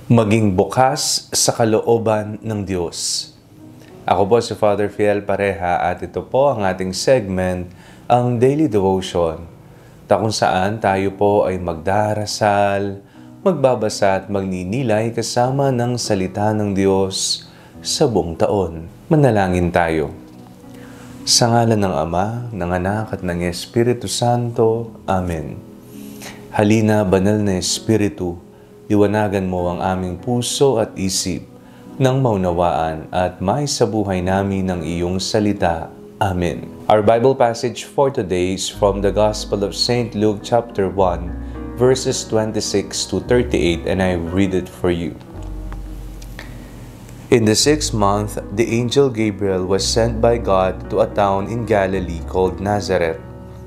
Maging bukas sa kalooban ng Diyos. Ako po si Father Fiel Pareha at ito po ang ating segment, ang Daily Devotion, kung saan tayo po ay magdarasal, magbabasa at magninilay kasama ng salita ng Diyos sa buong taon. Manalangin tayo. Sa ngalan ng Ama, ng Anak at ng Espiritu Santo. Amen. Halina, banal na Espiritu, liwanagan mo ang aming puso at isip nang maunawaan at maisabuhay namin ng iyong salita. Amen. Our Bible passage for today is from the Gospel of St. Luke chapter 1, verses 26 to 38, and I read it for you. In the 6th month, the angel Gabriel was sent by God to a town in Galilee called Nazareth,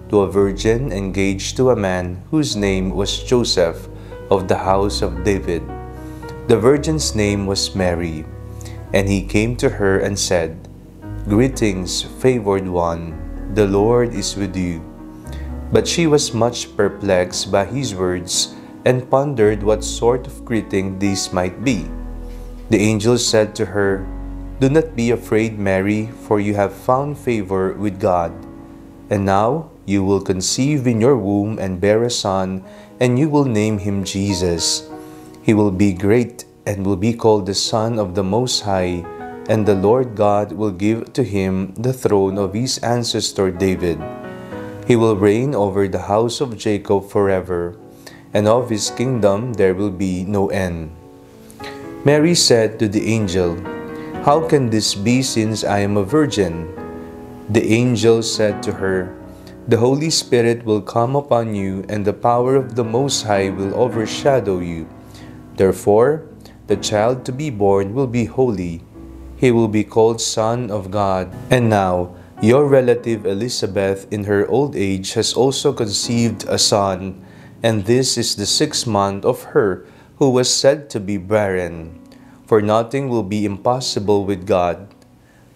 to a virgin engaged to a man whose name was Joseph, of the house of David. The virgin's name was Mary, and he came to her and said, "Greetings, favored one, the Lord is with you." But she was much perplexed by his words and pondered what sort of greeting this might be. The angel said to her, "Do not be afraid, Mary, for you have found favor with God. And now you will conceive in your womb and bear a son, and you will name him Jesus. He will be great and will be called the Son of the Most High, and the Lord God will give to him the throne of his ancestor David. He will reign over the house of Jacob forever, and of his kingdom there will be no end." Mary said to the angel, "How can this be, since I am a virgin?" The angel said to her, "The Holy Spirit will come upon you, and the power of the Most High will overshadow you. Therefore, the child to be born will be holy. He will be called Son of God. And now, your relative Elizabeth in her old age has also conceived a son, and this is the 6th month of her who was said to be barren. For nothing will be impossible with God."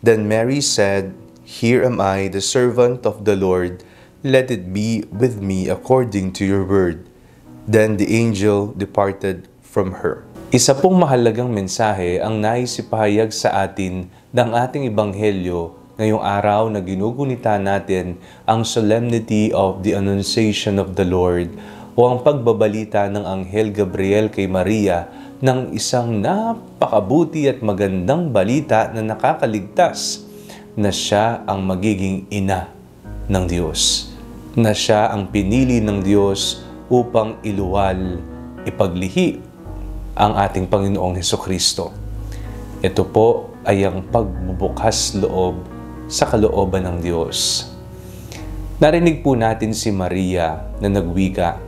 Then Mary said, "Here am I, the servant of the Lord. Let it be with me according to your word." Then the angel departed from her. Isa pong mahalagang mensahe ang nais ipahayag sa atin ng ating ebanghelyo ngayong araw na ginugunita natin ang Solemnity of the Annunciation of the Lord, o ang pagbabalita ng Anghel Gabriel kay Maria ng isang napakabuti at magandang balita na nakakaligtas, na siya ang magiging ina ng Diyos, na siya ang pinili ng Diyos upang iluwal, ipaglihi ang ating Panginoong Hesukristo. Ito po ay ang pagbubukas loob sa kalooban ng Diyos. Narinig po natin si Maria na nagwika,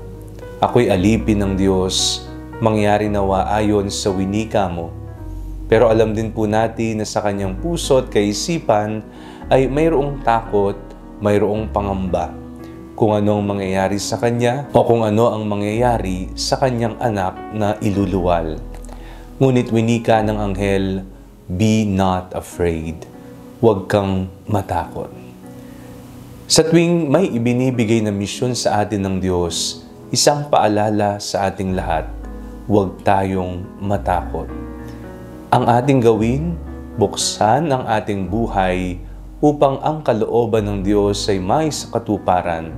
"Ako'y alipin ng Diyos, mangyari nawa ayon sa winika mo." Pero alam din po natin na sa kanyang puso at kaisipan ay mayroong takot, mayroong pangamba kung ano ang mangyayari sa kanya o kung ano ang mangyayari sa kanyang anak na iluluwal. Ngunit winika ng anghel, "Be not afraid." Huwag kang matakot. Sa tuwing may ibinibigay na misyon sa atin ng Diyos, isang paalala sa ating lahat, huwag tayong matakot. Ang ating gawin, buksan ang ating buhay upang ang kalooban ng Diyos ay may sa katuparan.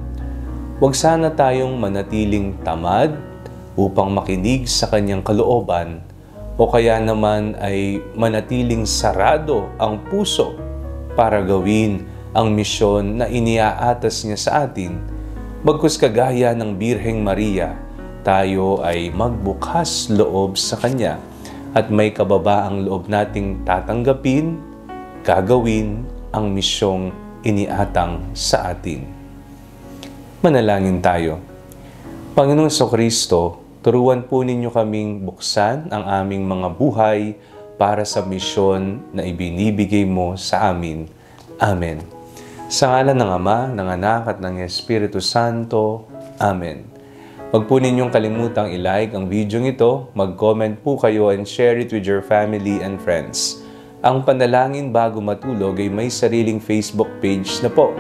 Huwag sana tayong manatiling tamad upang makinig sa kanyang kalooban, o kaya naman ay manatiling sarado ang puso para gawin ang misyon na iniaatas niya sa atin. Bagkus kagaya ng Birheng Maria, tayo ay magbukas loob sa Kanya at may kababaang loob nating tatanggapin, gagawin ang misyong iniatang sa atin. Manalangin tayo. Panginoong Hesukristo, turuan po ninyo kaming buksan ang aming mga buhay para sa misyon na ibinibigay mo sa amin. Amen. Sa ngalan ng Ama, ng Anak at ng Espiritu Santo. Amen. Huwag po ninyong kalimutang i-like ang video ito, mag-comment po kayo and share it with your family and friends. Ang Panalangin Bago Matulog ay may sariling Facebook page na po.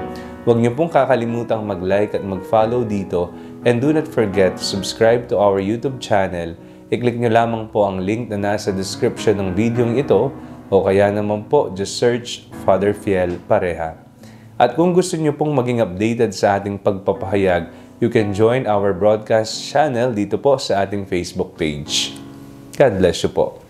Huwag niyo pong kakalimutang mag-like at mag-follow dito, and do not forget to subscribe to our YouTube channel i-click nyo lamang po ang link na nasa description ng video ito o kaya naman po, just search Father Fiel Pareha. At kung gusto nyo pong maging updated sa ating pagpapahayag, you can join our broadcast channel dito po sa ating Facebook page. God bless you po.